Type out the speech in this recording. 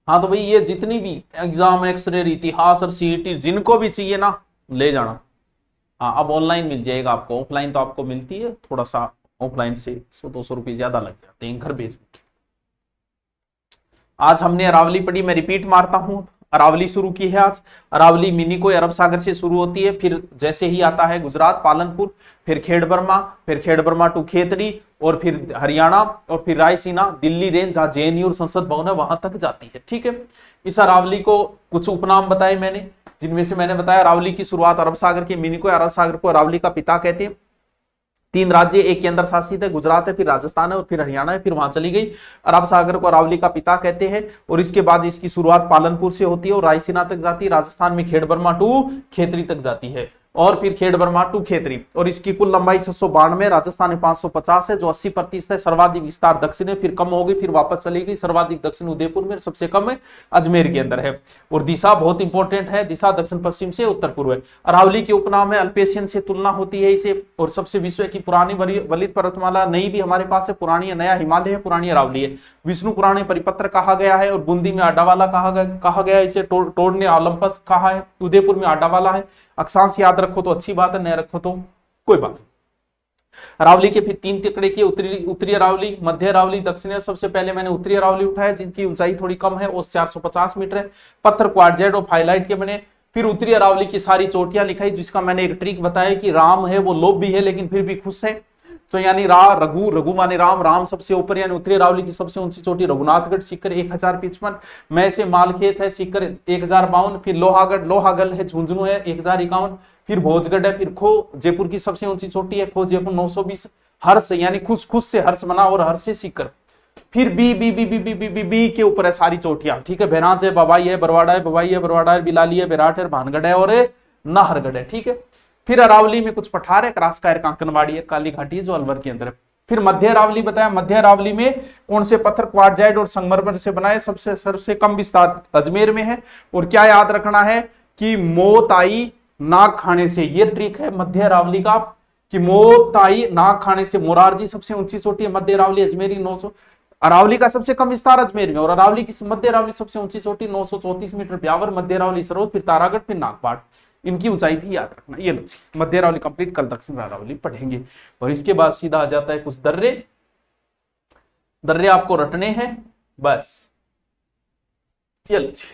हाँ तो भाई ये जितनी भी एग्जाम, एक्सरे, इतिहास और सीईटी जिनको भी चाहिए ना, ले जाना। हाँ अब ऑनलाइन मिल जाएगा आपको, ऑफलाइन तो आपको मिलती है थोड़ा सा, ऑफलाइन से 100-200 रुपये ज्यादा लग जाते हैं घर भेजने के। आज हमने अरावली पढ़ी, मैं रिपीट मारता हूं। अरावली शुरू की है आज। अरावली मिनिकोय अरब सागर से शुरू होती है, फिर जैसे ही आता है गुजरात पालनपुर, फिर खेड़बर्मा, फिर खेड़बर्मा टू खेतड़ी, और फिर हरियाणा, और फिर रायसीना, दिल्ली रेंज जहां जेएनयू और संसद भवन है वहां तक जाती है। ठीक है। इस अरावली को कुछ उपनाम बताए मैंने, जिनमें से मैंने बताया अरावली की शुरुआत अरब सागर के, मिनिकोय अरब सागर को अरावली का पिता कहते हैं। 3 राज्य एक केंद्र शासित है, गुजरात है, फिर राजस्थान है, और फिर हरियाणा है, फिर वहां चली गई। अरब सागर को अरावली का पिता कहते हैं। और इसके बाद इसकी शुरुआत पालनपुर से होती है और रायसीना तक जाती है, राजस्थान में खेड़बर्मा टू खेतरी तक जाती है, और फिर खेड़बर्मा टू खेतरी। और इसकी कुल लंबाई 692, राजस्थान में 550 है, जो 80% है। सर्वाधिक विस्तार दक्षिण में, फिर कम हो गई, फिर वापस चली गई। सर्वाधिक दक्षिण उदयपुर में, सबसे कम है अजमेर के अंदर है। और दिशा बहुत इंपॉर्टेंट है, दिशा दक्षिण पश्चिम से उत्तर पूर्व है। अरावली के उपनाम है, अल्पेशियन से तुलना होती है इसे। और सबसे विश्व की पुरानी वलित पर्वतमाला, नई भी हमारे पास है, पुरानी है, नया हिमालय है, पुरानी अरावली है। विष्णु पुराण परिपत्र कहा गया है, और बूंदी में आडावाला कहा गया है इसे। टोड ने ओलंपस कहा है, उदयपुर में आडावाला है। अक्षांश याद रखो तो अच्छी बात है, नहीं रखो तो कोई बात नहीं। अरावली के फिर 3 टिकड़े किए, उत्तरी अरावली, मध्य अरावली, दक्षिण। सबसे पहले मैंने उत्तरी अरावली उठाया, जिनकी ऊंचाई थोड़ी कम है, वो 450 मीटर है। पत्थर क्वार्टजाइट और फाइलाइट के बने। फिर उत्तरी अरावली की सारी चोटियां लिखाई, जिसका मैंने एक ट्रिक बताया कि राम है वो लोभ भी है लेकिन फिर भी खुश है। तो यानी रघु, रघु माने राम, राम सबसे ऊपर, यानी उत्तरी अरावली की सबसे ऊंची चोटी रघुनाथगढ़, सीकर 1055, मैं से मालखेत है, सीकर 1052, फिर लोहागढ़, लोहागल है, झुंझुनू है 1051, फिर भोजगढ़ है, फिर खो जयपुर की सबसे ऊंची चोटी है, खो जयपुर 920, हर्ष यानी खुश, खुश से हर्ष मना, और हर्ष से सीकर। फिर बी के ऊपर है सारी चोटियां। ठीक है, बहराज है, बवाई है, बरवाड़ा है, बवाई है, बरवाड़ा है, बिलाली है, बेराट है, भानगढ़ है, और नाहरगढ़ है। ठीक है। फिर अरावली में कुछ पठार है, क्रासकायर, कांकनवाड़ी है, काली घाटी है, जो अलवर के अंदर है। फिर मध्य अरावली बताया, मध्य अरावली में कौन से पत्थर क्वार्टजाइट और संगमरमर से बनाए, सबसे कम विस्तार अजमेर में है। और क्या याद रखना है कि मौत आई नाक खाने से, ये ट्रिक है मध्य अरावली का, कि मौत आई नाक खाने से। मोरारजी सबसे ऊंची चोटी है, मध्य अरावली अजमेरी 900, अरावली का सबसे कम विस्तार अजमेर में। और अरावली की मध्य अरावली सबसे ऊंची चोटी 934 मीटर, ब्यावर, मध्य अरावली सरोज, फिर तारागढ़, फिर नागपाड़। इनकी ऊंचाई भी याद रखना। ये लो जी, मध्य अरावली कंप्लीट, कल दक्षिण अरावली पढ़ेंगे। और इसके बाद सीधा आ जाता है कुछ दर्रे, दर्रे आपको रटने हैं बस। ये लो जी।